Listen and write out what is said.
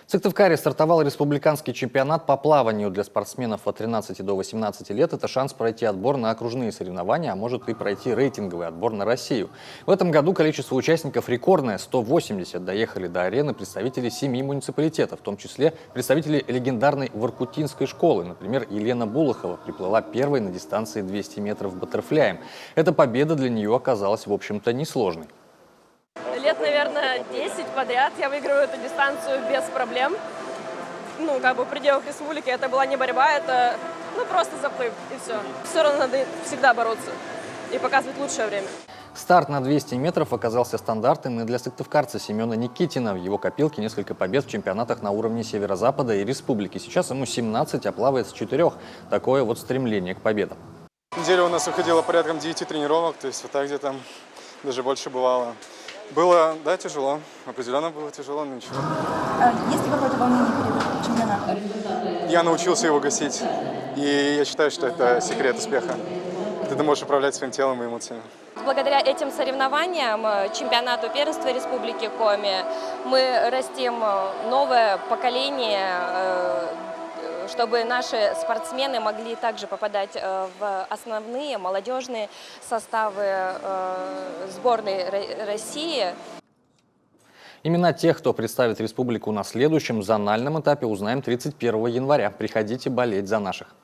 В Сыктывкаре стартовал республиканский чемпионат по плаванию для спортсменов от 13 до 18 лет. Это шанс пройти отбор на окружные соревнования, а может и пройти рейтинговый отбор на Россию. В этом году количество участников рекордное – 180. Доехали до арены представители 7 муниципалитетов, в том числе представители легендарной воркутинской школы. Например, Елена Булахова приплыла первой на дистанции 200 метров баттерфляем. Эта победа для нее оказалась, в общем-то, несложной. Лет, наверное, 10 подряд я выигрываю эту дистанцию без проблем. В пределах республики это была не борьба, это просто заплыв и все. Все равно надо всегда бороться и показывать лучшее время. Старт на 200 метров оказался стандартным и для сыктывкарца Семена Никитина. В его копилке несколько побед в чемпионатах на уровне Северо-Запада и республики. Сейчас ему 17, а плавает с 4. Такое вот стремление к победам. Неделя у нас выходила порядком 9 тренировок, то есть вот так где-то даже больше бывало. Было, да, тяжело. Определенно было тяжело, но ничего. Есть ли какое-то волнение перед чемпионатом? Я научился его гасить. И я считаю, что это секрет успеха. Ты можешь управлять своим телом и эмоциями. Благодаря этим соревнованиям, чемпионату первенства Республики Коми, мы растим новое поколение, чтобы наши спортсмены могли также попадать в основные молодежные составы сборной России. Имена тех, кто представит республику на следующем зональном этапе, узнаем 31 января. Приходите болеть за наших.